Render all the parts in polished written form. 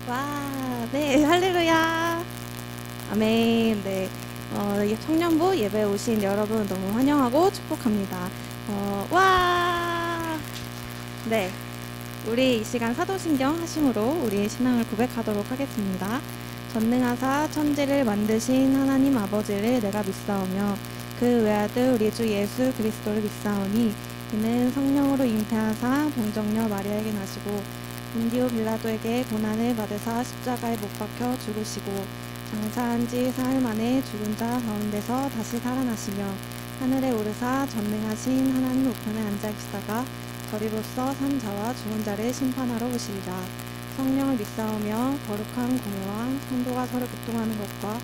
와, 네, 할렐루야. 아멘. 네. 청년부 예배에 오신 여러분 너무 환영하고 축복합니다. 와. 네. 우리 이 시간 사도신경 하심으로 우리의 신앙을 고백하도록 하겠습니다. 전능하사 천지를 만드신 하나님 아버지를 내가 믿사오며 그 외아들 우리 주 예수 그리스도를 믿사오니 이는 성령으로 잉태하사 동정녀 마리아에게 나시고 본디오 빌라도에게 고난을 받으사 십자가에 못 박혀 죽으시고 장사한 지 사흘 만에 죽은 자 가운데서 다시 살아나시며 하늘에 오르사 전능하신 하나님 우편에 앉아 계시다가 저리로서 산 자와 죽은 자를 심판하러 오시리라. 성령을 믿사오며 거룩한 공예와 성도가 서로 교통하는 것과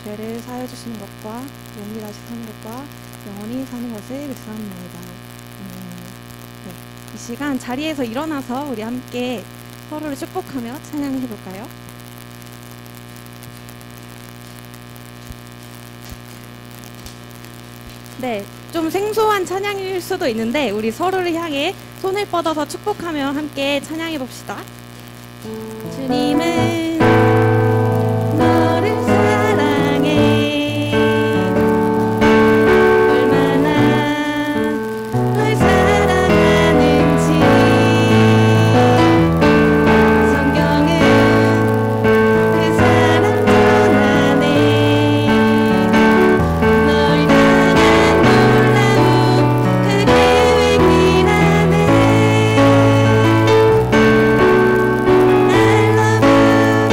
죄를 사하여 주시는 것과 몸이 다시 사는 것과 영원히 사는 것을 믿사옵나이다. 네. 이 시간 자리에서 일어나서 우리 함께 서로를 축복하며 찬양해 볼까요? 네, 좀 생소한 찬양일 수도 있는데 우리 서로를 향해 손을 뻗어서 축복하며 함께 찬양해 봅시다. 주님은 너를 사랑해 얼마나 널 사랑하는지 성경은 그 사랑 전하네 널 향한 놀라운 그 계획이라네 I love you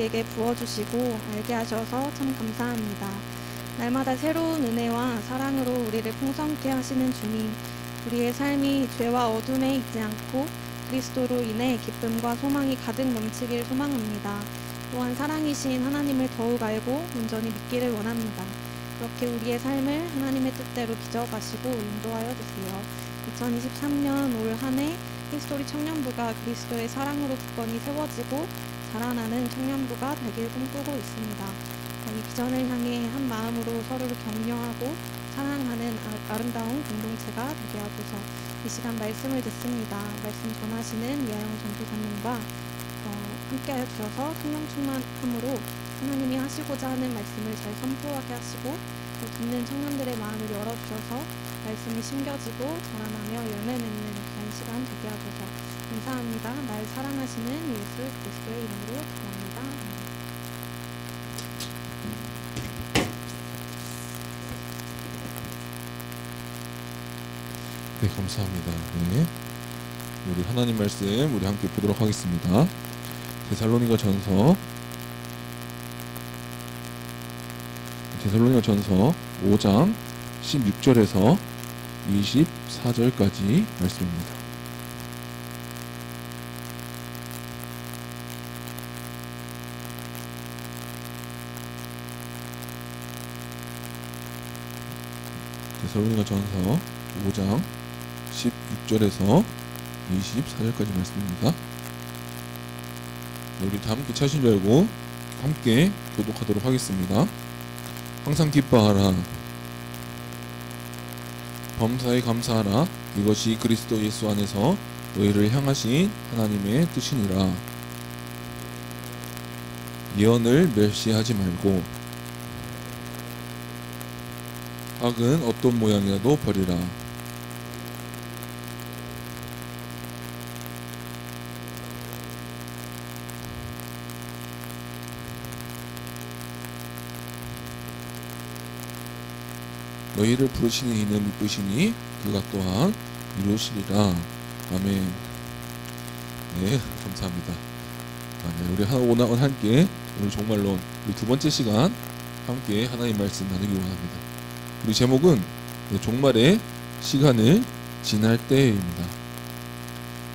우리에게 부어주시고 알게 하셔서 참 감사합니다. 날마다 새로운 은혜와 사랑으로 우리를 풍성케 하시는 주님, 우리의 삶이 죄와 어둠에 있지 않고 그리스도로 인해 기쁨과 소망이 가득 넘치길 소망합니다. 또한 사랑이신 하나님을 더욱 알고 온전히 믿기를 원합니다. 그렇게 우리의 삶을 하나님의 뜻대로 빚어가시고 인도하여 주세요. 2023년 올 한 해 히스토리 청년부가 그리스도의 사랑으로 굳건히 세워지고 자라나는 청년부가 되길 꿈꾸고 있습니다. 이 비전을 향해 한 마음으로 서로를 격려하고 사랑하는 아름다운 공동체가 되게 하소서. 이 시간 말씀을 듣습니다. 말씀 전하시는 이하영 전도사님과 함께하여 주셔서 성령 충만함으로 하나님이 하시고자 하는 말씀을 잘 선포하게 하시고 또 듣는 청년들의 마음을 열어주셔서 말씀이 심겨지고 자라나며 열매 맺는 귀한 시간 되게 하소서. 감사합니다. 날 사랑하시는 예수 그리스도의 이름으로 기도합니다. 아멘. 네, 감사합니다. 네. 우리 하나님 말씀 우리 함께 보도록 하겠습니다. 데살로니가 전서 5장 16절에서 24절까지 말씀입니다. 데살로니가 전서 5장 16절에서 24절까지 말씀입니다. 우리 다 함께 찾으신 줄 알고 함께 교독하도록 하겠습니다. 항상 기뻐하라. 범사에 감사하라. 이것이 그리스도 예수 안에서 너희를 향하신 하나님의 뜻이니라. 예언을 멸시하지 말고 악은 어떤 모양이라도 버리라. 너희를 부르시는 이는 믿으시니 그가 또한 이루시리라. 아멘. 네, 감사합니다. 아멘. 우리 오늘 함께 오늘 종말론 우리 두 번째 시간 함께 하나님 말씀 나누기 원합니다. 우리 제목은 종말의 시간을 지날 때입니다.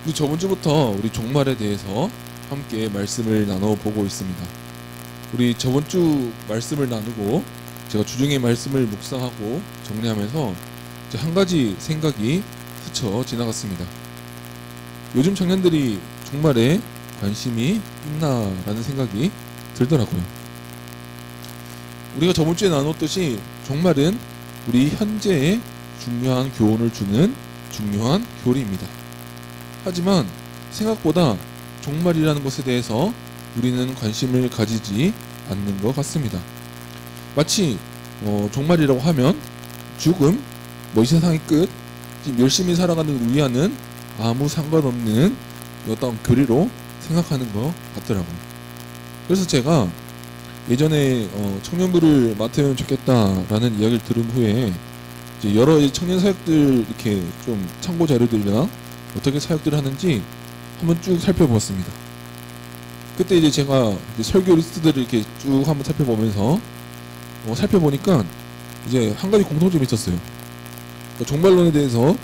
우리 저번 주부터 우리 종말에 대해서 함께 말씀을 나눠보고 있습니다. 우리 저번 주 말씀을 나누고 제가 주중에 말씀을 묵상하고 정리하면서 한 가지 생각이 스쳐 지나갔습니다. 요즘 청년들이 종말에 관심이 있나라는 생각이 들더라고요. 우리가 저번 주에 나눴듯이 종말은 우리 현재에 중요한 교훈을 주는 중요한 교리입니다. 하지만 생각보다 종말이라는 것에 대해서 우리는 관심을 가지지 않는 것 같습니다. 마치 종말이라고 하면 죽음, 이 세상의 끝, 지금 열심히 살아가는 우리와는 아무 상관없는 어떤 교리로 생각하는 것 같더라고요. 그래서 제가 예전에 청년부를 맡으면 좋겠다라는 이야기를 들은 후에 이제 여러 청년 사역들 이렇게 좀 참고 자료들이나 어떻게 사역들을 하는지 한번 쭉 살펴보았습니다. 그때 이제 제가 이제 설교 리스트들을 이렇게 쭉 한번 살펴보면서 살펴보니까 이제 한 가지 공통점이 있었어요. 그러니까 종말론에 대해서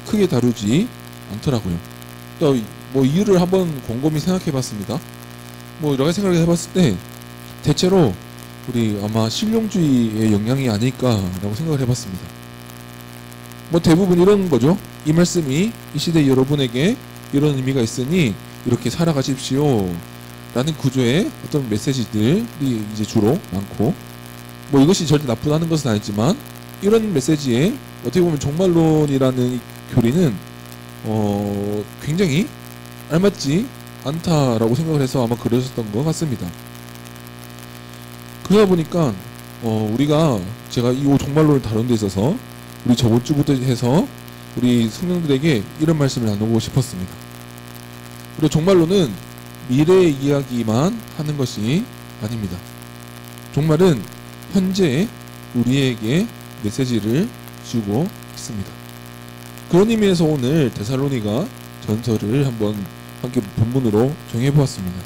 크게 다루지 않더라고요. 또 이유를 한번 곰곰이 생각해봤습니다. 여러 가지 생각을 해봤을 때 대체로 우리 아마 실용주의의 영향이 아닐까라고 생각을 해봤습니다. 대부분 이런 거죠. 이 말씀이 이 시대 여러분에게 이런 의미가 있으니 이렇게 살아가십시오 라는 구조의 어떤 메시지들이 이제 주로 많고, 이것이 절대 나쁘다는 것은 아니지만 이런 메시지에 어떻게 보면 종말론이라는 이 교리는 굉장히 알맞지 않다라고 생각을 해서 아마 그러셨던 것 같습니다. 그러다 보니까 제가 이 종말론을 다룬 데 있어서 우리 저번 주부터 해서 우리 성령들에게 이런 말씀을 나누고 싶었습니다. 그리고 종말론은 미래의 이야기만 하는 것이 아닙니다. 종말은 현재 우리에게 메시지를 주고 있습니다. 그런 의미에서 오늘 데살로니가 전서를 한번 함께 본문으로 정해보았습니다.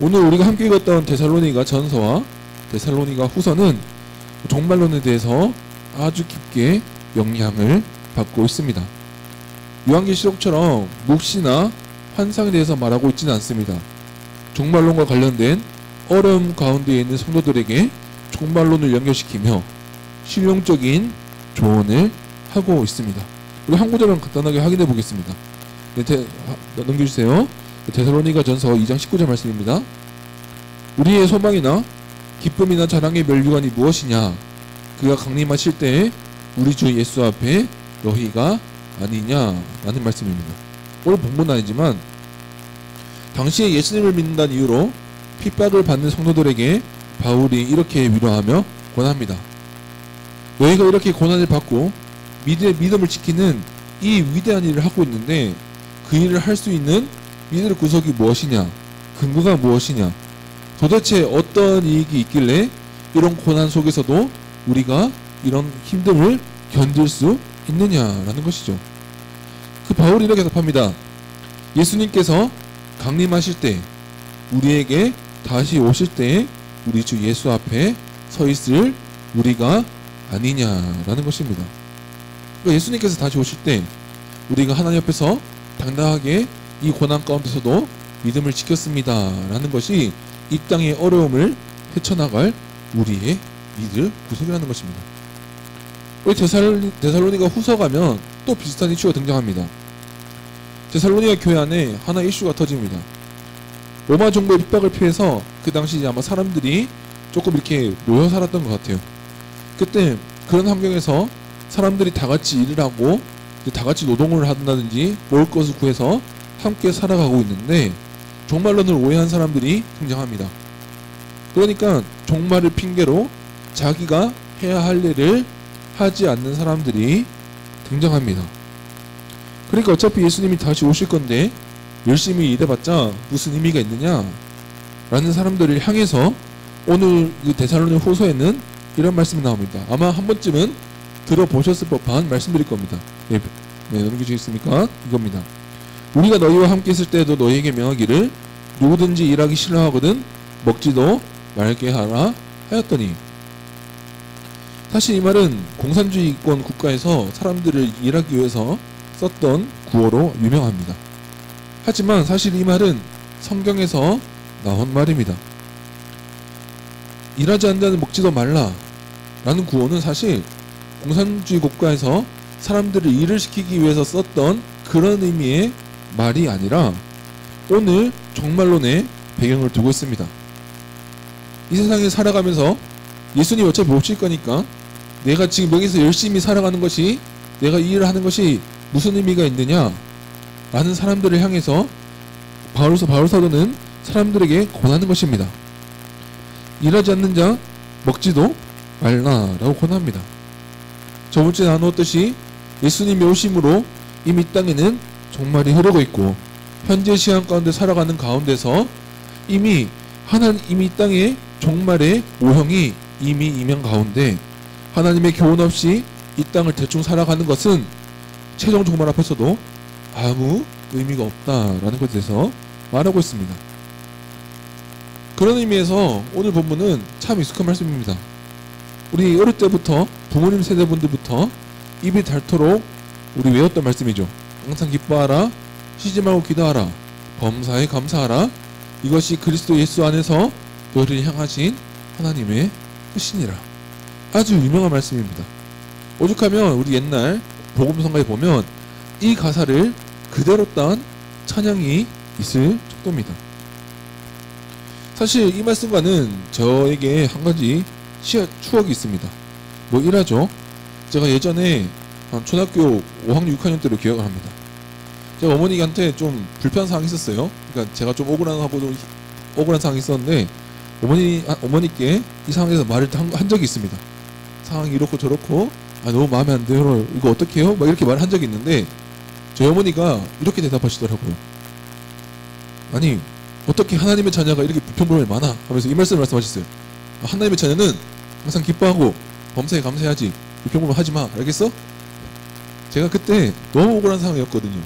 오늘 우리가 함께 읽었던 데살로니가 전서와 데살로니가 후서는 종말론에 대해서 아주 깊게 영향을 받고 있습니다. 요한계시록처럼 묵시나 환상에 대해서 말하고 있지는 않습니다. 종말론과 관련된 어려움 가운데 있는 성도들에게 종말론을 연결시키며 실용적인 조언을 하고 있습니다. 우리 한 구절만 간단하게 확인해 보겠습니다. 네, 넘겨주세요. 데살로니가 전서 2장 19절 말씀입니다. 우리의 소망이나 기쁨이나 자랑의 멸류관이 무엇이냐? 그가 강림하실 때에 우리 주 예수 앞에 너희가 아니냐? 라는 말씀입니다. 오늘 본문은 아니지만 당시에 예수님을 믿는다는 이유로 핍박을 받는 성도들에게 바울이 이렇게 위로하며 권합니다. 너희가 이렇게 고난을 받고 믿음을 지키는 이 위대한 일을 하고 있는데 그 일을 할 수 있는 믿음의 구석이 무엇이냐? 근거가 무엇이냐? 도대체 어떤 이익이 있길래 이런 고난 속에서도 우리가 이런 힘듦을 견딜 수 있느냐라는 것이죠. 그 바울이 이렇게 답합니다. 예수님께서 강림하실 때 우리에게 다시 오실 때 우리 주 예수 앞에 서 있을 우리가 아니냐라는 것입니다. 그러니까 예수님께서 다시 오실 때 우리가 하나님 앞에서 당당하게 이 고난 가운데서도 믿음을 지켰습니다 라는 것이 이 땅의 어려움을 헤쳐나갈 우리의 믿을 구석이라는 것입니다. 우리 데살로니가 후서 가면 또 비슷한 이슈가 등장합니다. 데살로니가 교회 안에 하나의 이슈가 터집니다. 로마 정부의 핍박을 피해서 그 당시 아마 사람들이 조금 이렇게 모여 살았던 것 같아요. 그때 그런 환경에서 사람들이 다 같이 일을 하고 다 같이 노동을 한다든지 먹을 것을 구해서 함께 살아가고 있는데 종말론을 오해한 사람들이 등장합니다. 그러니까 종말을 핑계로 자기가 해야 할 일을 하지 않는 사람들이 등장합니다. 그러니까 어차피 예수님이 다시 오실 건데 열심히 일해봤자 무슨 의미가 있느냐 라는 사람들을 향해서 오늘 이 데살로니 후서에는 이런 말씀이 나옵니다. 아마 한 번쯤은 들어보셨을 법한 말씀드릴 겁니다. 네, 넘겨주시겠습니까? 이겁니다. 우리가 너희와 함께 있을 때에도 너희에게 명하기를 누구든지 일하기 싫어하거든 먹지도 말게 하라 하였더니, 사실 이 말은 공산주의권 국가에서 사람들을 일하기 위해서 썼던 구어로 유명합니다. 하지만 사실 이 말은 성경에서 나온 말입니다. 일하지 않는 먹지도 말라 라는 구어는 사실 공산주의 국가에서 사람들을 일을 시키기 위해서 썼던 그런 의미의 말이 아니라 오늘 종말론의 배경을 두고 있습니다. 이 세상에 살아가면서 예수님 어차피 오실 거니까 내가 지금 여기서 열심히 살아가는 것이, 내가 이 일을 하는 것이 무슨 의미가 있느냐 라는 사람들을 향해서 바울 사도는 사람들에게 권하는 것입니다. 일하지 않는 자 먹지도 말라라고 권합니다. 저번주에 나누었듯이 예수님이 오심으로 이미 땅에는 종말이 흐르고 있고 현재 시간 가운데 살아가는 가운데서 이미 이 땅의 종말의 오형이 이미 이면 가운데 하나님의 교훈 없이 이 땅을 대충 살아가는 것은 최종 종말 앞에서도 아무 의미가 없다라는 것에 대해서 말하고 있습니다. 그런 의미에서 오늘 본문은 참 익숙한 말씀입니다. 우리 어릴 때부터 부모님 세대분들부터 입이 닳도록 우리 외웠던 말씀이죠. 항상 기뻐하라, 쉬지 말고 기도하라, 범사에 감사하라, 이것이 그리스도 예수 안에서 너희를 향하신 하나님의 뜻이니라. 아주 유명한 말씀입니다. 오죽하면 우리 옛날 복음성가에 보면 이 가사를 그대로 딴 찬양이 있을 정도입니다. 사실 이 말씀과는 저에게 한 가지 추억이 있습니다. 뭐 일하죠. 제가 예전에 한 초등학교 5학년 6학년 때로 기억을 합니다. 제가 어머니한테 좀 불편한 상황이 있었어요. 그러니까 제가 좀 억울한 상황이 있었는데 어머니께 이 상황에서 말을 한 적이 있습니다. 상황이 이렇고 저렇고 너무 마음에 안 들어요. 이거 어떻게 해요? 막 이렇게 말을 한 적이 있는데 저희 어머니가 이렇게 대답하시더라고요. 아니 어떻게 하나님의 자녀가 이렇게 불평불만이 많아? 하면서 이 말씀을 말씀하셨어요. 하나님의 자녀는 항상 기뻐하고 범사에 감사해야지, 불평불만 하지 마. 알겠어? 제가 그때 너무 억울한 상황이었거든요.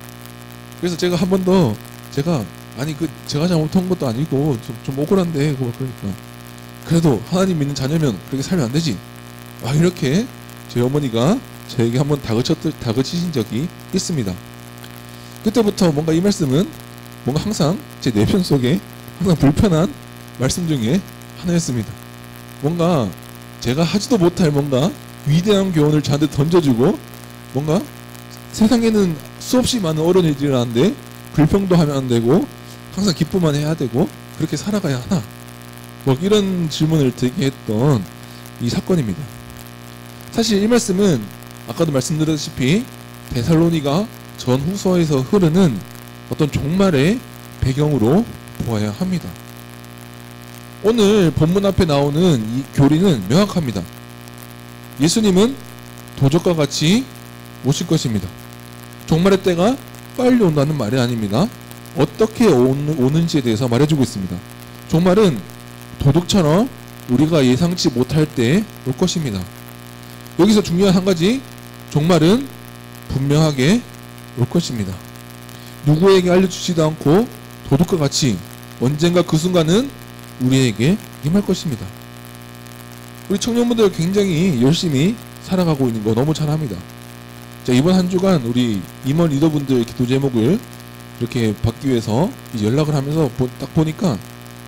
그래서 제가 한 번 더 제가 아니 그 제가 잘못한 것도 아니고 좀 억울한데 그러니까 그래도 하나님 믿는 자녀면 그렇게 살면 안 되지. 막 이렇게 저희 어머니가 저에게 한번 다그치신 적이 있습니다. 그때부터 뭔가 이 말씀은 뭔가 항상 제 내편 속에 항상 불편한 말씀 중에 하나였습니다. 뭔가 제가 하지도 못할 뭔가 위대한 교훈을 저한테 던져주고 뭔가 세상에는 수없이 많은 어려운 일이 일어나는데 불평도 하면 안 되고 항상 기쁨만 해야 되고 그렇게 살아가야 하나? 뭐 이런 질문을 드리게 했던 이 사건입니다. 사실 이 말씀은 아까도 말씀드렸다시피 데살로니가 전후서에서 흐르는 어떤 종말의 배경으로 보아야 합니다. 오늘 본문 앞에 나오는 이 교리는 명확합니다. 예수님은 도적과 같이 오실 것입니다. 종말의 때가 빨리 온다는 말이 아닙니다. 어떻게 오는지에 대해서 말해주고 있습니다. 종말은 도둑처럼 우리가 예상치 못할 때 올 것입니다. 여기서 중요한 한 가지, 종말은 분명하게 올 것입니다. 누구에게 알려주지도 않고 도둑과 같이 언젠가 그 순간은 우리에게 임할 것입니다. 우리 청년분들 굉장히 열심히 살아가고 있는 거 너무 잘합니다. 자, 이번 한 주간 우리 임원 리더분들 기도 제목을 이렇게 받기 위해서 연락을 하면서 딱 보니까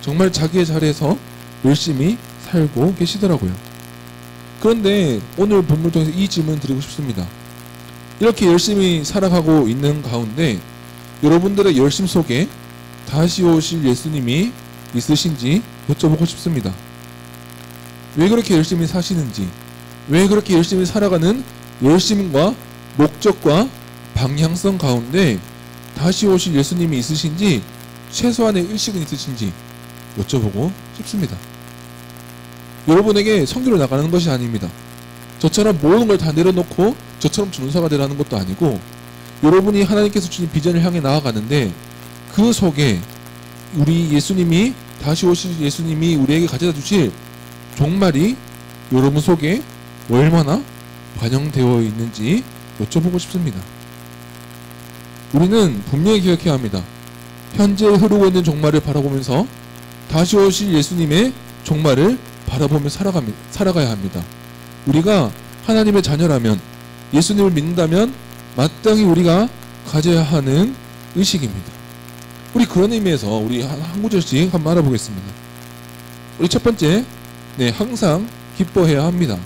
정말 자기의 자리에서 열심히 살고 계시더라고요. 그런데 오늘 본문을 통해서 이 질문을 드리고 싶습니다. 이렇게 열심히 살아가고 있는 가운데 여러분들의 열심 속에 다시 오실 예수님이 있으신지 여쭤보고 싶습니다. 왜 그렇게 열심히 사시는지, 왜 그렇게 열심히 살아가는 열심과 목적과 방향성 가운데 다시 오실 예수님이 있으신지 최소한의 의식은 있으신지 여쭤보고 싶습니다. 여러분에게 선교를 나가는 것이 아닙니다. 저처럼 모든 걸 다 내려놓고 저처럼 전도사가 되라는 것도 아니고 여러분이 하나님께서 주신 비전을 향해 나아가는데 그 속에 우리 예수님이 다시 오실 예수님이 우리에게 가져다 주실 종말이 여러분 속에 얼마나 반영되어 있는지 여쭤보고 싶습니다. 우리는 분명히 기억해야 합니다. 현재 흐르고 있는 종말을 바라보면서 다시 오실 예수님의 종말을 바라보며 살아가야 합니다. 우리가 하나님의 자녀라면, 예수님을 믿는다면 마땅히 우리가 가져야 하는 의식입니다. 우리 그런 의미에서 우리 한 구절씩 한번 알아보겠습니다. 우리 첫 번째, 항상 기뻐해야 합니다.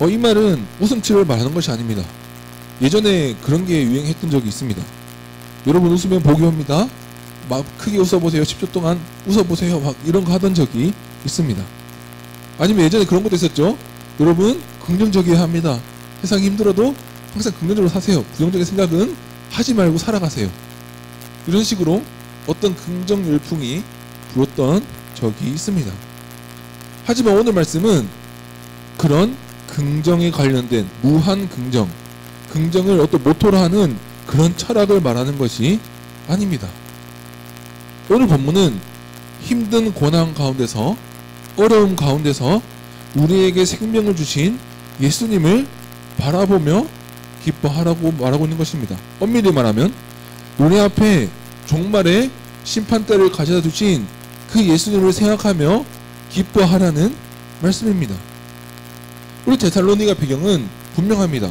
이 말은 웃음치를 말하는 것이 아닙니다. 예전에 그런 게 유행했던 적이 있습니다. 여러분 웃으면 복이 옵니다. 막 크게 웃어보세요. 10초 동안 웃어보세요. 막 이런 거 하던 적이 있습니다. 아니면 예전에 그런 것도 있었죠. 여러분 긍정적이어야 합니다. 세상이 힘들어도 항상 긍정적으로 사세요. 부정적인 생각은 하지 말고 살아가세요. 이런 식으로 어떤 긍정 열풍이 불었던 적이 있습니다. 하지만 오늘 말씀은 그런 긍정에 관련된 무한 긍정을 어떤 모토로 하는 그런 철학을 말하는 것이 아닙니다. 오늘 본문은 힘든 고난 가운데서, 어려움 가운데서 우리에게 생명을 주신 예수님을 바라보며 기뻐하라고 말하고 있는 것입니다. 엄밀히 말하면 우리 앞에 종말의 심판대를 가져다 주신 그 예수님을 생각하며 기뻐하라는 말씀입니다. 우리 데살로니가 배경은 분명합니다.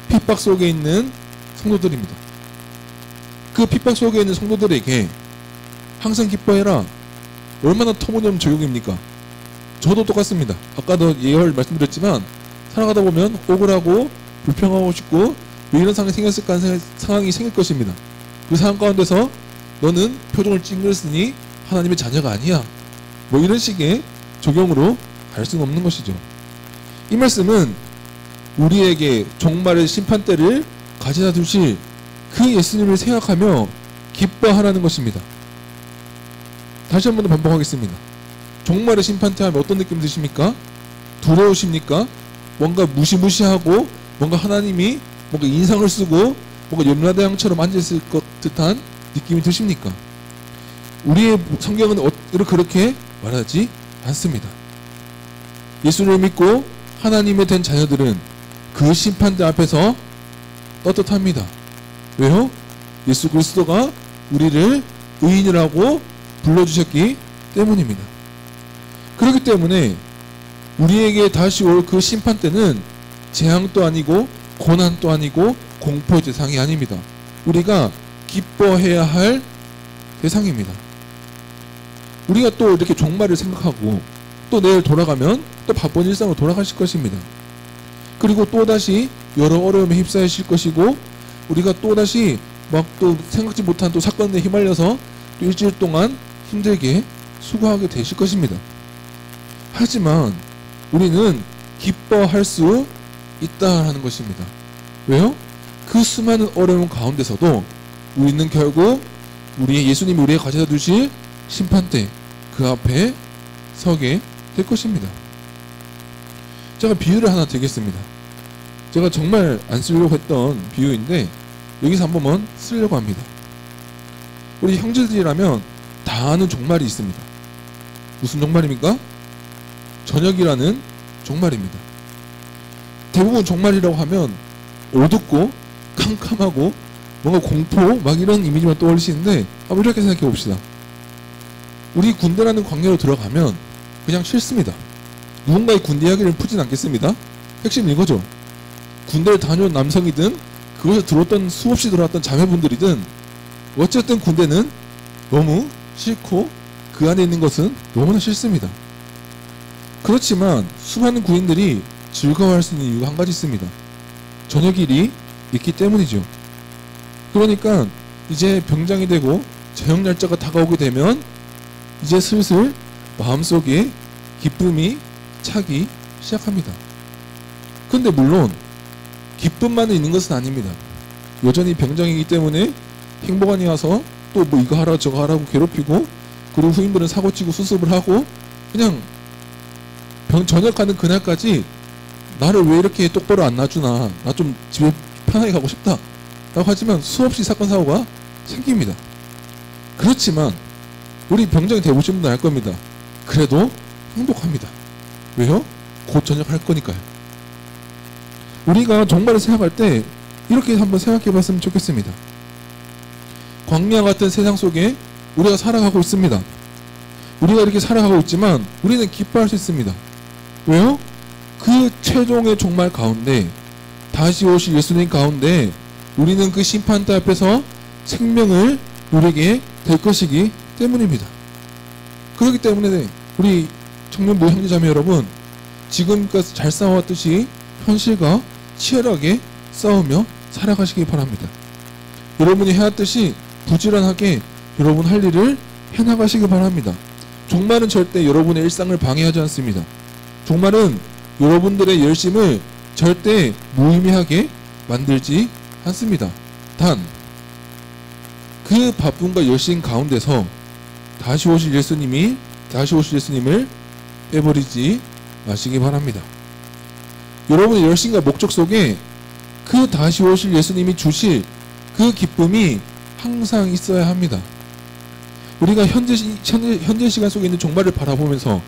핍박 속에 있는 성도들입니다. 그 핍박 속에 있는 성도들에게 항상 기뻐해라. 얼마나 터무니없는 적용입니까? 저도 똑같습니다. 아까도 예열 말씀드렸지만 살아가다 보면 억울하고 불평하고 싶고 왜 이런 상황이 생겼을까 하는 상황이 생길 것입니다. 그 상황 가운데서 너는 표정을 찡그렸으니 하나님의 자녀가 아니야. 뭐 이런 식의 적용으로 갈 수는 없는 것이죠. 이 말씀은 우리에게 종말의 심판대를 가져다 주실 그 예수님을 생각하며 기뻐하라는 것입니다. 다시 한 번 더 반복하겠습니다. 종말의 심판대 하면 어떤 느낌 드십니까? 두려우십니까? 뭔가 무시무시하고 뭔가 하나님이 뭔가 인상을 쓰고 뭔가 염라대왕처럼 앉아있을 것 듯한 느낌이 드십니까? 우리의 성경은 그렇게 말하지 않습니다. 예수를 믿고 하나님의 된 자녀들은 그 심판대 앞에서 떳떳합니다. 왜요? 예수 그리스도가 우리를 의인이라고 불러주셨기 때문입니다. 그렇기 때문에 우리에게 다시 올 그 심판 때는 재앙도 아니고 고난도 아니고 공포의 대상이 아닙니다. 우리가 기뻐해야 할 대상입니다. 우리가 또 이렇게 종말을 생각하고 또 내일 돌아가면 또 바쁜 일상으로 돌아가실 것입니다. 그리고 또다시 여러 어려움에 휩싸이실 것이고 우리가 또다시 막 또 생각지 못한 또 사건에 휘말려서 또 일주일 동안 힘들게 수고하게 되실 것입니다. 하지만 우리는 기뻐할 수 있다라는 것입니다. 왜요? 그 수많은 어려움 가운데서도 우리는 결국 예수님이 우리에게 가져다 주실 심판대 그 앞에 서게 될 것입니다. 제가 비유를 하나 드리겠습니다. 제가 정말 안 쓰려고 했던 비유인데 여기서 한 번만 쓰려고 합니다. 우리 형제들이라면 다 아는 종말이 있습니다. 무슨 종말입니까? 저녁이라는 종말입니다. 대부분 종말이라고 하면 어둡고 캄캄하고 뭔가 공포 막 이런 이미지만 떠올리시는데 한번 이렇게 생각해 봅시다. 우리 군대라는 광야로 들어가면 그냥 싫습니다. 누군가의 군대 이야기를 풀진 않겠습니다. 핵심은 이거죠. 군대를 다녀온 남성이든 그것을 수없이 들어왔던 자매분들이든 어쨌든 군대는 너무 싫고 그 안에 있는 것은 너무나 싫습니다. 그렇지만 수많은 군인들이 즐거워할 수 있는 이유가 한 가지 있습니다. 저녁일이 있기 때문이죠. 그러니까 이제 병장이 되고 저녁 날짜가 다가오게 되면 이제 슬슬 마음속에 기쁨이 차기 시작합니다. 근데 물론 기쁨만 있는 것은 아닙니다. 여전히 병장이기 때문에 행보관이 와서 또 뭐 이거 하라 저거 하라고 괴롭히고 그리고 후임들은 사고치고 수습을 하고 그냥 전역하는 그날까지 나를 왜 이렇게 똑바로 안 놔주나 나 좀 집에 편하게 가고 싶다 라고 하지만 수없이 사건 사고가 생깁니다. 그렇지만 우리 병장이 되보신 분들 알 겁니다. 그래도 행복합니다. 왜요? 곧 전역할 거니까요. 우리가 종말을 생각할 때 이렇게 한번 생각해 봤으면 좋겠습니다. 광야 같은 세상 속에 우리가 살아가고 있습니다. 우리가 이렇게 살아가고 있지만 우리는 기뻐할 수 있습니다. 왜요? 그 최종의 종말 가운데 다시 오실 예수님 가운데 우리는 그 심판대 앞에서 생명을 누리게 될 것이기 때문입니다. 그렇기 때문에 우리 청년부 형제자매 여러분 지금까지 잘 싸워왔듯이 현실과 치열하게 싸우며 살아가시기 바랍니다. 여러분이 해왔듯이 부지런하게 여러분 할 일을 해나가시기 바랍니다. 종말은 절대 여러분의 일상을 방해하지 않습니다. 종말은 여러분들의 열심을 절대 무의미하게 만들지 않습니다. 단, 그 바쁨과 열심 가운데서 다시 오실 예수님을 빼버리지 마시기 바랍니다. 여러분의 열심과 목적 속에 그 다시 오실 예수님이 주실 그 기쁨이 항상 있어야 합니다. 우리가 현재 시간 속에 있는 종말을 바라보면서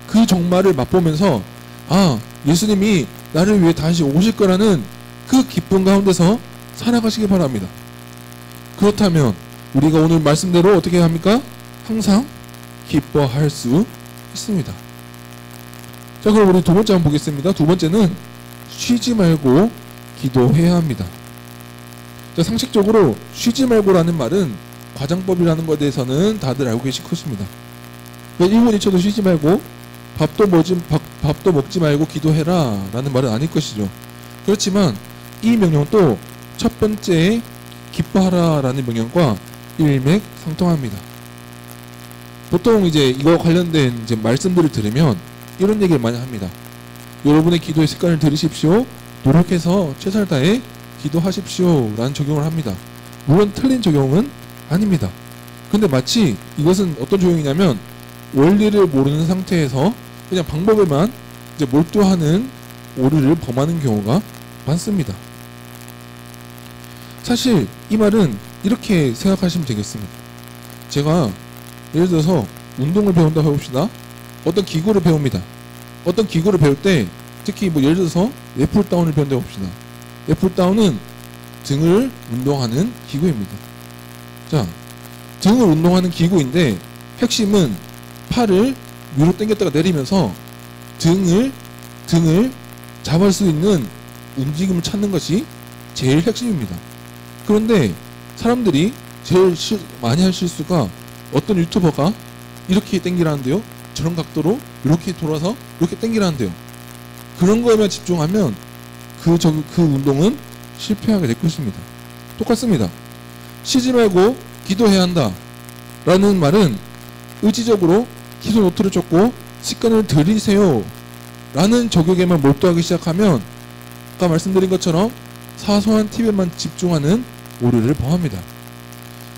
그 종말을 맛보면서 예수님이 나를 위해 다시 오실 거라는 그 기쁨 가운데서 살아가시기 바랍니다. 그렇다면 우리가 오늘 말씀대로 어떻게 합니까? 항상 기뻐할 수 있습니다. 자, 그럼 우리 두 번째 한번 보겠습니다. 두 번째는 쉬지 말고 기도해야 합니다. 자, 상식적으로 쉬지 말고라는 말은 과장법이라는 것에 대해서는 다들 알고 계실 것입니다. 1분 1초도 쉬지 말고 밥도 먹지 말고 기도해라 라는 말은 아닐 것이죠. 그렇지만 이 명령도 첫 번째 기뻐하라 라는 명령과 일맥상통합니다. 보통 이제 이거 관련된 이제 말씀들을 들으면 이런 얘기를 많이 합니다. 여러분의 기도의 습관을 들으십시오. 노력해서 최선을 다해 기도하십시오 라는 적용을 합니다. 물론 틀린 적용은 아닙니다. 근데 마치 이것은 어떤 적용이냐면 원리를 모르는 상태에서 그냥 방법에만 이제 몰두하는 오류를 범하는 경우가 많습니다. 사실 이 말은 이렇게 생각하시면 되겠습니다. 제가 예를 들어서 운동을 배운다고 해봅시다. 어떤 기구를 배웁니다. 어떤 기구를 배울 때 특히 뭐 예를 들어서 랩풀다운을 배운다고 봅시다. 랩풀다운은 등을 운동하는 기구입니다. 자, 등을 운동하는 기구인데 핵심은 팔을 위로 당겼다가 내리면서 등을 잡을 수 있는 움직임을 찾는 것이 제일 핵심입니다. 그런데 사람들이 제일 많이 할 실수가 어떤 유튜버가 이렇게 당기라는데요, 저런 각도로 이렇게 돌아서 이렇게 당기라는데요. 그런 거에만 집중하면 그 운동은 실패하게 될 것입니다. 똑같습니다. 쉬지 말고 기도해야 한다 라는 말은 의지적으로 기도 노트를 쫓고 습관을 들이세요 라는 저격에만 몰두하기 시작하면 아까 말씀드린 것처럼 사소한 팁에만 집중하는 오류를 범합니다.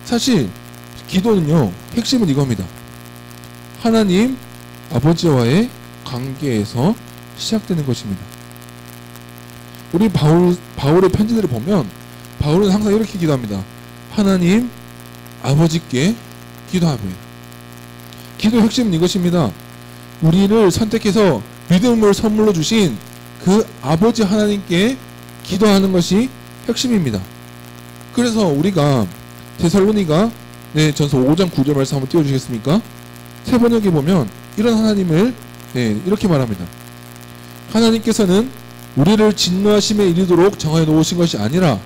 사실 기도는요, 핵심은 이겁니다. 하나님 아버지와의 관계에서 시작되는 것입니다. 우리 바울의 편지들을 보면 바울은 항상 이렇게 기도합니다. 하나님 아버지께 기도하고요. 기도의 핵심은 이것입니다. 우리를 선택해서 믿음을 선물로 주신 그 아버지 하나님께 기도하는 것이 핵심입니다. 그래서 우리가 데살로니가 전서 5장 9절 말씀 한번 띄워주시겠습니까? 세 번역에 보면 이런 하나님을 이렇게 말합니다. 하나님께서는 우리를 진노하심에 이르도록 정하여 놓으신 것이 아니라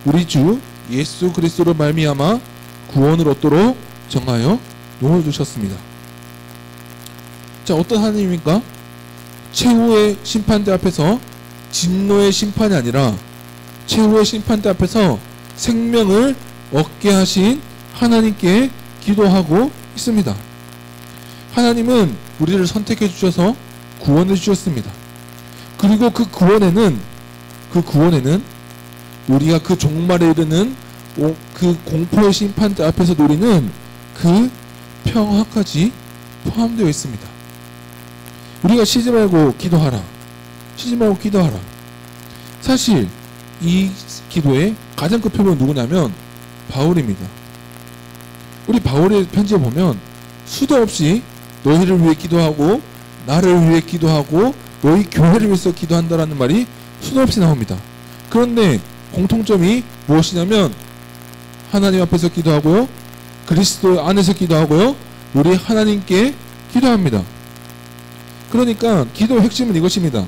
우리 주 예수 그리스도로 말미암아 구원을 얻도록 정하여 놓아주셨습니다. 자, 어떤 하나님입니까? 최후의 심판대 앞에서 진노의 심판이 아니라 최후의 심판대 앞에서 생명을 얻게 하신 하나님께 기도하고 있습니다. 하나님은 우리를 선택해 주셔서 구원을 주셨습니다. 그리고 그 구원에는 우리가 그 종말에 이르는 그 공포의 심판대 앞에서 노리는 그 평화까지 포함되어 있습니다. 우리가 쉬지 말고 기도하라. 쉬지 말고 기도하라. 사실 이 기도의 가장 큰 표본은 누구냐면 바울입니다. 우리 바울의 편지에 보면 수도 없이 너희를 위해 기도하고 나를 위해 기도하고 너희 교회를 위해서 기도한다라는 말이 수도 없이 나옵니다. 그런데 공통점이 무엇이냐면 하나님 앞에서 기도하고요, 그리스도 안에서 기도하고요, 우리 하나님께 기도합니다. 그러니까 기도의 핵심은 이것입니다.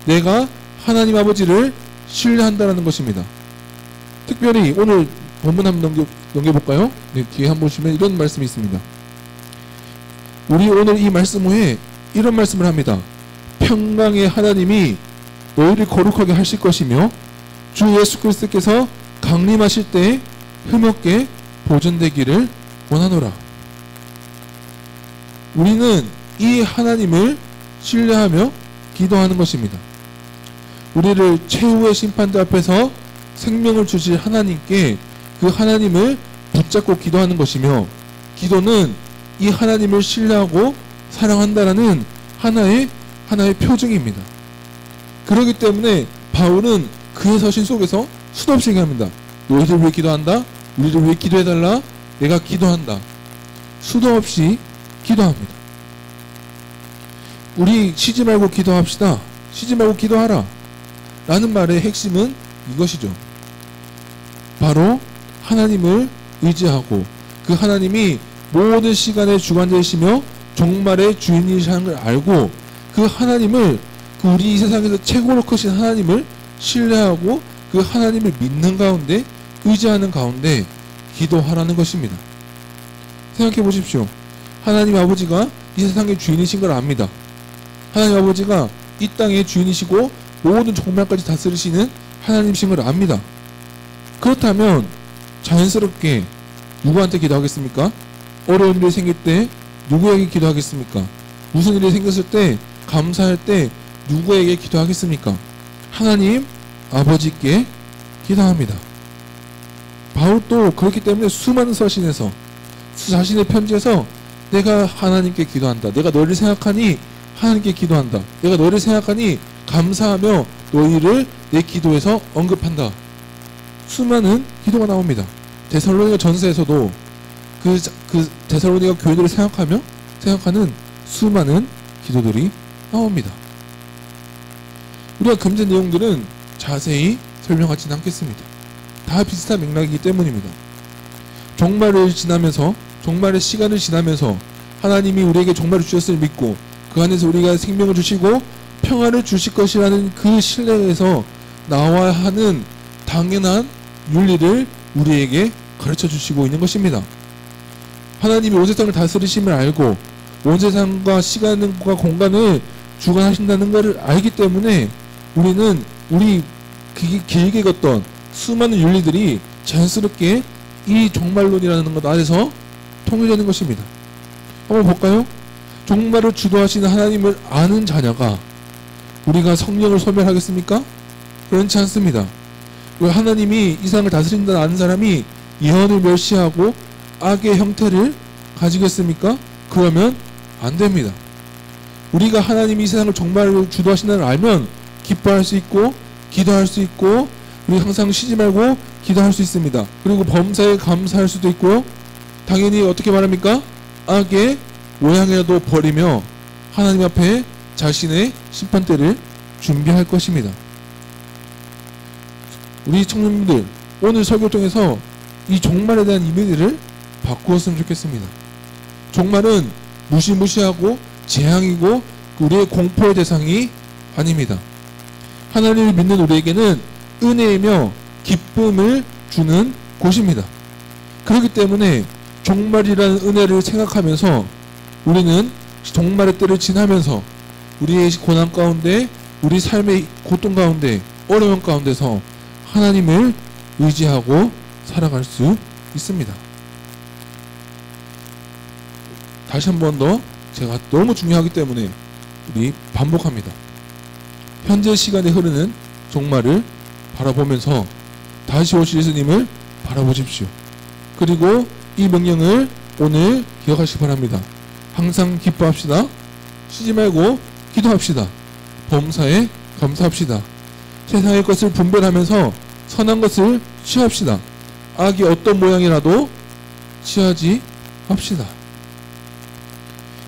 내가 하나님 아버지를 신뢰한다는 것입니다. 특별히 오늘 본문 한번 넘겨볼까요? 뒤에 한번 보시면 이런 말씀이 있습니다. 우리 오늘 이 말씀 후에 이런 말씀을 합니다. 평강의 하나님이 너희를 거룩하게 하실 것이며 주 예수 그리스도께서 강림하실 때 흠없게 보존되기를 원하노라. 우리는 이 하나님을 신뢰하며 기도하는 것입니다. 우리를 최후의 심판대 앞에서 생명을 주실 하나님께 그 하나님을 붙잡고 기도하는 것이며, 기도는 이 하나님을 신뢰하고 사랑한다라는 하나의 표징입니다. 그렇기 때문에 바울은 그의 서신 속에서 수도 없이 얘기합니다. 너희들 위해 기도한다. 우리를 위해 기도해달라. 내가 기도한다. 수도 없이 기도합니다. 우리 쉬지 말고 기도합시다. 쉬지 말고 기도하라 라는 말의 핵심은 이것이죠. 바로 하나님을 의지하고 그 하나님이 모든 시간의 주관자이시며 종말의 주인이시라는 걸 알고 그 하나님을, 그 우리 이 세상에서 최고로 크신 하나님을 신뢰하고 그 하나님을 믿는 가운데, 의지하는 가운데 기도하라는 것입니다. 생각해 보십시오. 하나님 아버지가 이 세상의 주인이신 걸 압니다. 하나님 아버지가 이 땅의 주인이시고 모든 종말까지 다스리시는 하나님이신 걸 압니다. 그렇다면 자연스럽게 누구한테 기도하겠습니까? 어려운 일이 생길 때 누구에게 기도하겠습니까? 무슨 일이 생겼을 때, 감사할 때 누구에게 기도하겠습니까? 하나님 아버지께 기도합니다. 바울도 그렇기 때문에 수많은 서신에서, 자신의 편지에서 내가 하나님께 기도한다. 내가 너희를 생각하니 하나님께 기도한다. 내가 너희를 생각하니 감사하며 너희를 내 기도에서 언급한다. 수많은 기도가 나옵니다. 데살로니가 전서에서도 그 데살로니가 교회들을 생각하는 수많은 기도들이 나옵니다. 우리가 금전 내용들은 자세히 설명하지는 않겠습니다. 다 비슷한 맥락이기 때문입니다. 종말을 지나면서, 종말의 시간을 지나면서 하나님이 우리에게 종말을 주셨음을 믿고 그 안에서 우리가 생명을 주시고 평안을 주실 것이라는 그 신뢰에서 나와야 하는 당연한 윤리를 우리에게 가르쳐 주시고 있는 것입니다. 하나님이 온 세상을 다스리심을 알고 온 세상과 시간과 공간을 주관하신다는 것을 알기 때문에 우리는 우리 길게 걷던 수많은 윤리들이 자연스럽게 이 종말론이라는 것 안에서 통일되는 것입니다. 한번 볼까요? 종말을 주도하시는 하나님을 아는 자녀가 우리가 성령을 소멸하겠습니까? 그렇지 않습니다. 하나님이 이 세상을 다스린다는 아는 사람이 예언을 멸시하고 악의 형태를 가지겠습니까? 그러면 안 됩니다. 우리가 하나님이 이 세상을 종말을 주도하신다는 걸 알면 기뻐할 수 있고 기도할 수 있고 우리 항상 쉬지 말고 기도할 수 있습니다. 그리고 범사에 감사할 수도 있고요. 당연히 어떻게 말합니까? 악의 모양이라도 버리며 하나님 앞에 자신의 심판대를 준비할 것입니다. 우리 청년님들 오늘 설교 통해서 이 종말에 대한 이미지를 바꾸었으면 좋겠습니다. 종말은 무시무시하고 재앙이고 우리의 공포의 대상이 아닙니다. 하나님을 믿는 우리에게는 은혜이며 기쁨을 주는 곳입니다. 그렇기 때문에 종말이라는 은혜를 생각하면서 우리는 종말의 때를 지나면서 우리의 고난 가운데 우리 삶의 고통 가운데 어려움 가운데서 하나님을 의지하고 살아갈 수 있습니다. 다시 한 번 더 제가 너무 중요하기 때문에 우리 반복합니다. 현재 시간에 흐르는 종말을 바라보면서 다시 오실 예수님을 바라보십시오. 그리고 이 명령을 오늘 기억하시기 바랍니다. 항상 기뻐합시다. 쉬지 말고 기도합시다. 범사에 감사합시다. 세상의 것을 분별하면서 선한 것을 취합시다. 악이 어떤 모양이라도 취하지 합시다.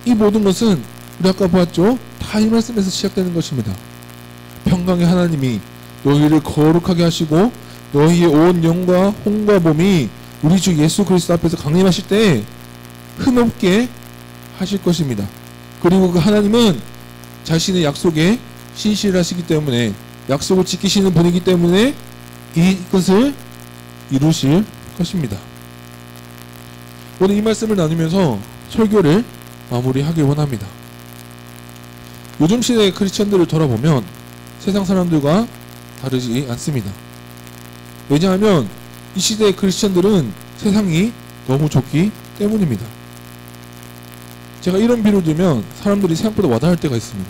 이 모든 것은 우리 아까 보았죠? 다 이 말씀에서 시작되는 것입니다. 평강의 하나님이 너희를 거룩하게 하시고 너희의 온 영과 혼과 몸이 우리 주 예수 그리스도 앞에서 강림하실 때 흠없게 하실 것입니다. 그리고 그 하나님은 자신의 약속에 신실하시기 때문에 약속을 지키시는 분이기 때문에 이것을 이루실 것입니다. 오늘 이 말씀을 나누면서 설교를 마무리하길 원합니다. 요즘 시대의 크리스천들을 돌아보면 세상 사람들과 다르지 않습니다. 왜냐하면 이 시대의 크리스천들은 세상이 너무 좋기 때문입니다. 제가 이런 비유를 들면 사람들이 생각보다 와닿을 때가 있습니다.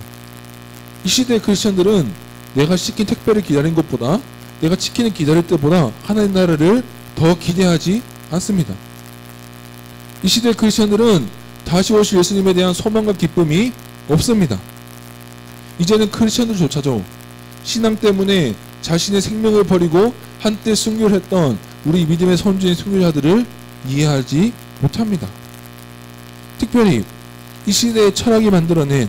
이 시대의 크리스천들은 내가 시킨 택배를 기다린 것보다 내가 치킨을 기다릴 때보다 하나님 나라를 더 기대하지 않습니다. 이 시대의 크리스천들은 다시 오실 예수님에 대한 소망과 기쁨이 없습니다. 이제는 크리스천들조차도 신앙 때문에 자신의 생명을 버리고 한때 순교를 했던 우리 믿음의 선주의 순교자들을 이해하지 못합니다. 특별히 이 시대의 철학이 만들어낸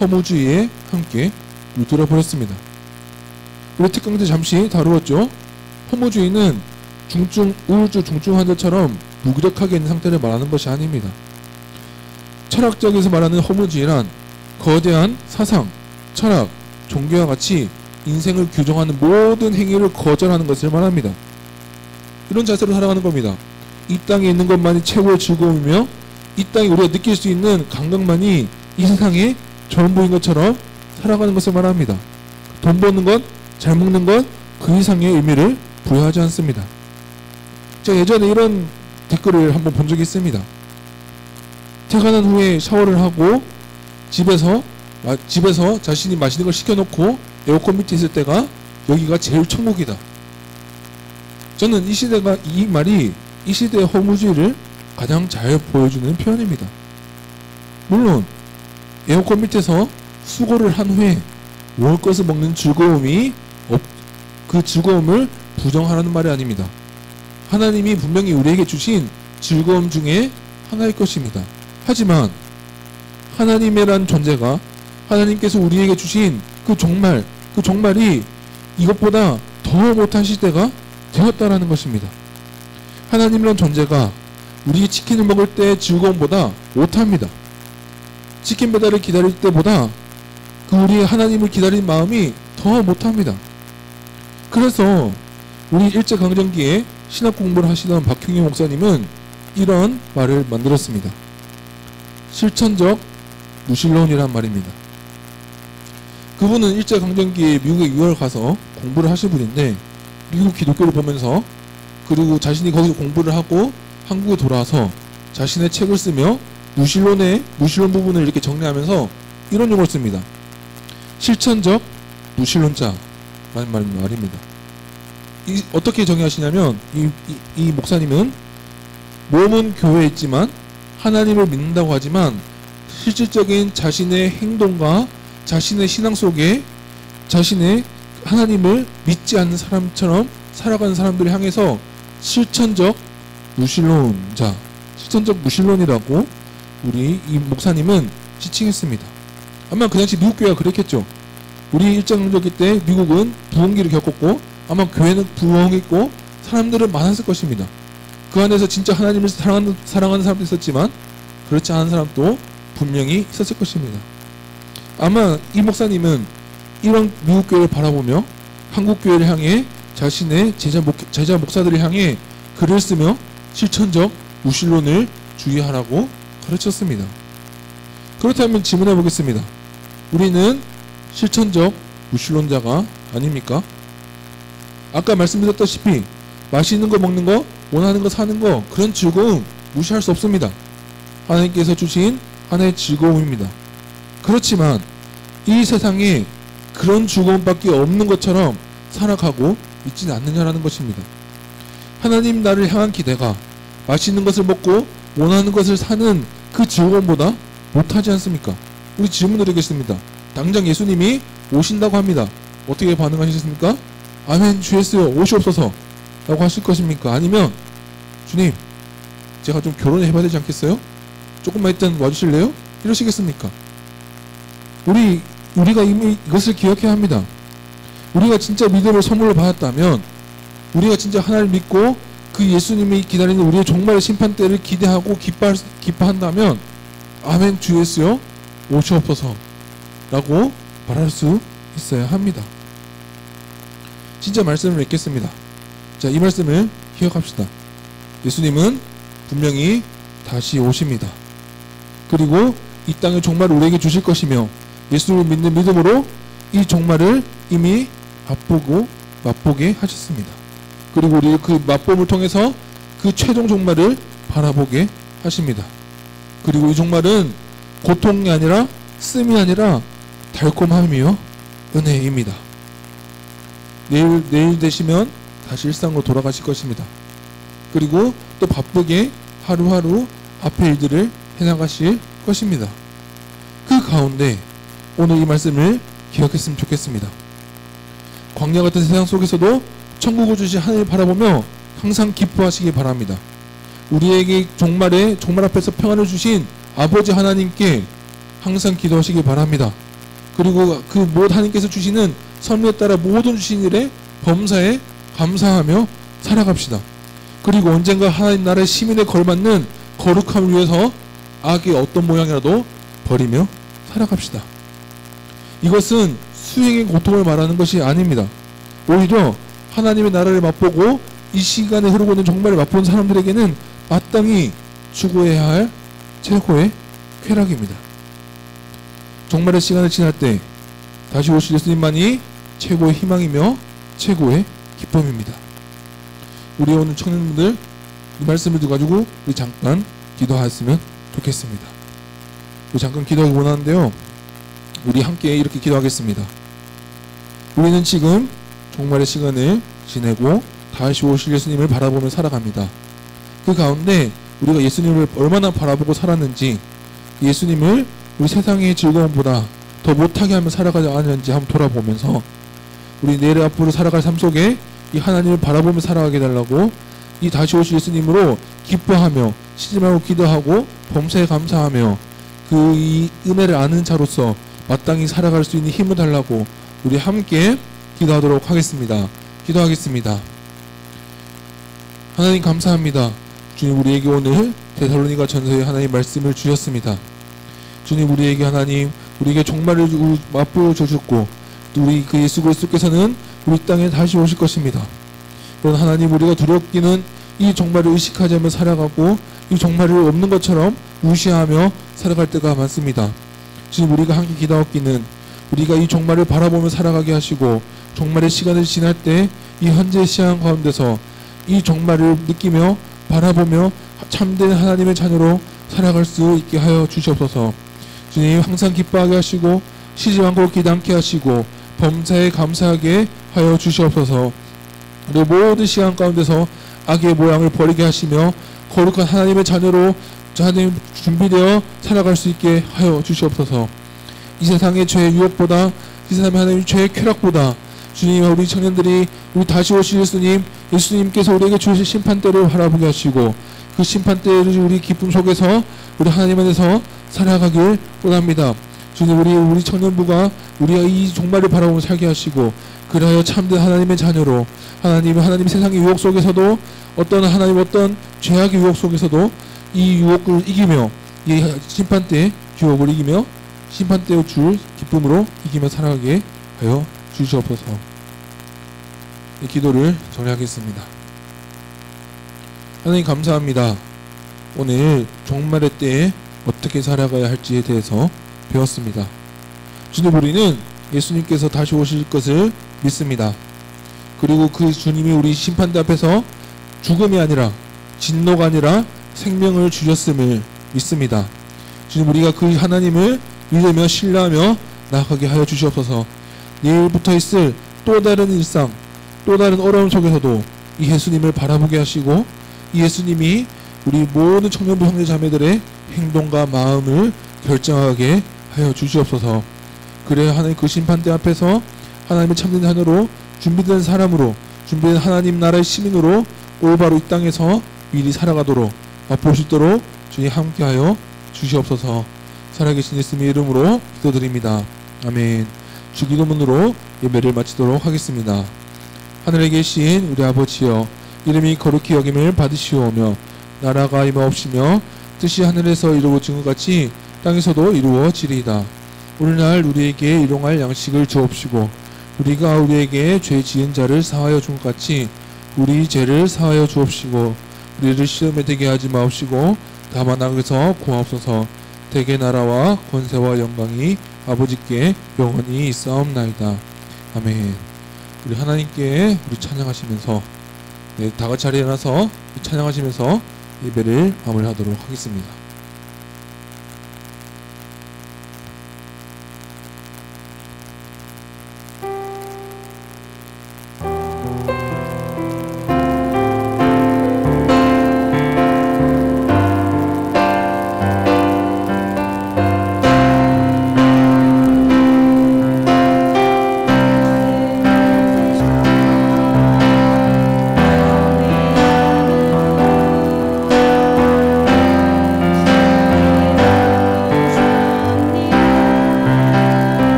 허무주의에 함께 물들어 버렸습니다. 우리 특강 때 잠시 다루었죠. 허무주의는 우울증 중증 환자처럼 무기력하게 있는 상태를 말하는 것이 아닙니다. 철학적에서 말하는 허무주의란 거대한 사상, 철학, 종교와 같이 인생을 규정하는 모든 행위를 거절하는 것을 말합니다. 이런 자세로 살아가는 겁니다. 이 땅에 있는 것만이 최고의 즐거움이며 이 땅에 우리가 느낄 수 있는 감각만이 이 세상의 전부인 것처럼 살아가는 것을 말합니다. 돈 버는 것, 잘 먹는 것, 그 이상의 의미를 부여하지 않습니다. 제가 예전에 이런 댓글을 한번 본 적이 있습니다. 퇴근한 후에 샤워를 하고 집에서 자신이 마시는 걸 시켜놓고 에어컨 밑에 있을 때가 여기가 제일 천국이다. 저는 이 말이 이 시대의 허무주의를 가장 잘 보여주는 표현입니다. 물론 에어컨 밑에서 수고를 한 후에 먹을 것을 먹는 즐거움이 그 즐거움을 부정하라는 말이 아닙니다. 하나님이 분명히 우리에게 주신 즐거움 중에 하나일 것입니다. 하지만 하나님이란 존재가 하나님께서 우리에게 주신 그 종말이 이것보다 더 못한 시대가 되었다라는 것입니다. 하나님이란 존재가 우리 치킨을 먹을 때 즐거움보다 못합니다. 치킨 배달을 기다릴 때보다 그 우리 하나님을 기다리는 마음이 더 못합니다. 그래서 우리 일제강점기에 신학 공부를 하시던 박형희 목사님은 이런 말을 만들었습니다. 실천적 무신론이란 말입니다. 그분은 일제강점기에 미국에 유학을 가서 공부를 하신 분인데 미국 기독교를 보면서 그리고 자신이 거기서 공부를 하고 한국에 돌아와서 자신의 책을 쓰며 무신론 부분을 이렇게 정리하면서 이런 용어를 씁니다. 실천적 무신론자라는 말입니다. 어떻게 정의하시냐면 이 목사님은 몸은 교회에 있지만 하나님을 믿는다고 하지만 실질적인 자신의 행동과 자신의 신앙 속에 자신의 하나님을 믿지 않는 사람처럼 살아가는 사람들을 향해서 실천적 무신론자, 실천적 무신론이라고 우리 이 목사님은 지칭했습니다. 아마 그 당시 미국 교회가 그랬겠죠. 우리 일제강점기 때 미국은 부흥기를 겪었고 아마 교회는 부흥했고 사람들은 많았을 것입니다. 그 안에서 진짜 하나님을 사랑하는 사람도 있었지만 그렇지 않은 사람도 분명히 있었을 것입니다. 아마 이 목사님은 이런 미국 교회를 바라보며 한국 교회를 향해 자신의 제자 목사들을 향해 글을 쓰며 실천적 무신론을 주의하라고 가르쳤습니다. 그렇다면 질문해 보겠습니다. 우리는 실천적 무신론자가 아닙니까? 아까 말씀드렸다시피 맛있는 거 먹는 거 원하는 거 사는 거 그런 즐거움 무시할 수 없습니다. 하나님께서 주신 하나의 즐거움입니다. 그렇지만 이 세상에 그런 즐거움밖에 없는 것처럼 살아가고 있지는 않느냐라는 것입니다. 하나님 나를 향한 기대가 맛있는 것을 먹고 원하는 것을 사는 그 즐거움보다 못하지 않습니까? 우리 질문 드리겠습니다. 당장 예수님이 오신다고 합니다. 어떻게 반응하시겠습니까? 아멘 주 예수여 오시옵소서 라고 하실 것입니까? 아니면 주님 제가 좀 결혼을 해봐야 되지 않겠어요? 조금만 일단 와주실래요? 이러시겠습니까? 우리가 이미 이것을 기억해야 합니다. 우리가 진짜 믿음을 선물로 받았다면 우리가 진짜 하나님을 믿고 그 예수님이 기다리는 우리의 종말의 심판대를 기대하고 기뻐한다면 아멘 주 예수여 오시옵소서 라고 말할 수 있어야 합니다. 진짜 말씀을 읽겠습니다. 자, 이 말씀을 기억합시다. 예수님은 분명히 다시 오십니다. 그리고 이 땅의 종말을 우리에게 주실 것이며 예수를 믿는 믿음으로 이 종말을 이미 맛보게 하셨습니다. 그리고 우리 그 맛봄을 통해서 그 최종 종말을 바라보게 하십니다. 그리고 이 종말은 고통이 아니라 씀이 아니라 달콤함이며 은혜입니다. 내일 되시면 다시 일상으로 돌아가실 것입니다. 그리고 또 바쁘게 하루하루 앞의 일들을 해나가실 것입니다. 그 가운데 오늘 이 말씀을 기억했으면 좋겠습니다. 광야 같은 세상 속에서도 천국을 주신 하나님을 바라보며 항상 기뻐하시기 바랍니다. 우리에게 종말 앞에서 평안을 주신 아버지 하나님께 항상 기도하시기 바랍니다. 그리고 그 무엇 하나님께서 주시는 섭리에 따라 모든 주신 일에 범사에 감사하며 살아갑시다. 그리고 언젠가 하나님 나라의 시민에 걸맞는 거룩함을 위해서 악의 어떤 모양이라도 버리며 살아갑시다. 이것은 수행의 고통을 말하는 것이 아닙니다. 오히려 하나님의 나라를 맛보고 이 시간에 흐르고 있는 종말을 맛본 사람들에게는 마땅히 추구해야 할 최고의 쾌락입니다. 종말의 시간을 지날 때 다시 오실 예수님만이 최고의 희망이며 최고의 기쁨입니다. 우리 오늘 청년분들 이 말씀을 가지고 우리 잠깐 기도하였으면 좋겠습니다. 우리 잠깐 기도하기 원하는데요. 우리 함께 이렇게 기도하겠습니다. 우리는 지금 종말의 시간을 지내고 다시 오실 예수님을 바라보며 살아갑니다. 그 가운데 우리가 예수님을 얼마나 바라보고 살았는지 예수님을 우리 세상의 즐거움보다 더 못하게 하며 살아가지 않았는지 한번 돌아보면서 우리 내일 앞으로 살아갈 삶 속에 이 하나님을 바라보며 살아가게 달라고 이 다시 오실 예수님으로 기뻐하며 쉬지 말고 기도하고 범사에 감사하며 그 이 은혜를 아는 자로서 마땅히 살아갈 수 있는 힘을 달라고 우리 함께 기도하도록 하겠습니다. 기도하겠습니다. 하나님 감사합니다. 주님 우리에게 오늘 데살로니가 전서의 하나님 말씀을 주셨습니다. 주님 우리에게 하나님 우리에게 종말을 맛보여 주셨고 또 우리 그 예수 그리스도께서는 우리 땅에 다시 오실 것입니다. 그런 하나님 우리가 두렵기는 이 종말을 의식하자며 살아가고 이 종말이 없는 것처럼 무시하며 살아갈 때가 많습니다. 주님 우리가 함께 기도하기는 우리가 이 종말을 바라보며 살아가게 하시고 종말의 시간을 지날 때 이 현재의 시간 가운데서 이 종말을 느끼며 바라보며 참된 하나님의 자녀로 살아갈 수 있게 하여 주시옵소서. 주님 항상 기뻐하게 하시고 쉬지 않고 기도하게 하시고 범사에 감사하게 하여 주시옵소서. 그리고 모든 시간 가운데서 악의 모양을 버리게 하시며 거룩한 하나님의 자녀로 하나님 준비되어 살아갈 수 있게 하여 주시옵소서. 이 세상의 죄의 유혹보다 이 세상의 하나님의 죄의 쾌락보다 주님 우리 청년들이 우리 다시 오실 예수님께서 우리에게 주실 심판대를 바라보게 하시고 그 심판대를 우리 기쁨 속에서 우리 하나님 안에서 살아가길 원합니다. 주님 우리 청년부가 우리가 이 종말을 바라보며 살게 하시고 그리하여 참된 하나님의 자녀로 하나님 세상의 유혹 속에서도 어떤 죄악의 유혹 속에서도 이 유혹을 이기며 이 심판대의 유혹을 이기며 심판대의 줄 기쁨으로 이기며 살아가게 하여 주시옵소서. 이 기도를 정리하겠습니다. 하나님 감사합니다. 오늘 종말의 때에 어떻게 살아가야 할지에 대해서 배웠습니다. 주님 우리는 예수님께서 다시 오실 것을 믿습니다. 그리고 그 주님이 우리 심판대 앞에서 죽음이 아니라 진노가 아니라 생명을 주셨음을 믿습니다. 주님 우리가 그 하나님을 믿으며 신뢰하며 나아가게 하여 주시옵소서. 내일부터 있을 또 다른 일상 또 다른 어려움 속에서도 이 예수님을 바라보게 하시고 이 예수님이 우리 모든 청년부 형제 자매들의 행동과 마음을 결정하게 하여 주시옵소서. 그래 하나님 그 심판대 앞에서 하나님의 참된 자녀로 준비된 사람으로 준비된 하나님 나라의 시민으로 올바로 이 땅에서 미리 살아가도록 맛볼 수 있도록 주님 함께하여 주시옵소서. 살아계신 예수님의 이름으로 기도드립니다. 아멘. 주기도문으로 예배를 마치도록 하겠습니다. 하늘에 계신 우리 아버지여 이름이 거룩히 여김을 받으시오며 나라가 임하옵시며 뜻이 하늘에서 이루어진 것 같이 땅에서도 이루어지리이다. 오늘날 우리에게 일용할 양식을 주옵시고 우리가 우리에게 죄 지은 자를 사하여 준 것 같이 우리 죄를 사하여 주옵시고 우리를 시험에 들게 하지 마옵시고 다만 악에서 구하옵소서. 대개 나라와 권세와 영광이 아버지께 영원히 있사옵나이다. 아멘. 우리 하나님께 우리 찬양하시면서 다 같이 자리에 일어나서 찬양하시면서 예배를 마무리하도록 하겠습니다.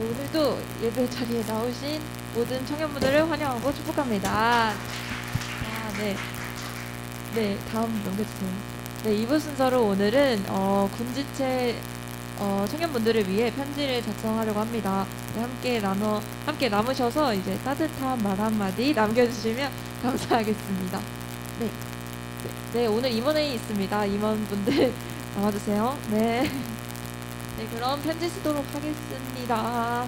오늘도 예배 자리에 나오신 모든 청년분들을 환영하고 축복합니다. 네. 네, 다음 넘겨주세요. 네, 2부 순서로 오늘은 군지체 청년분들을 위해 편지를 작성하려고 합니다. 네, 함께 남으셔서 이제 따뜻한 말 한마디 남겨주시면 감사하겠습니다. 네. 네, 오늘 임원회의 있습니다. 임원분들 나와주세요. 네. 네, 그럼 편지 쓰도록 하겠습니다.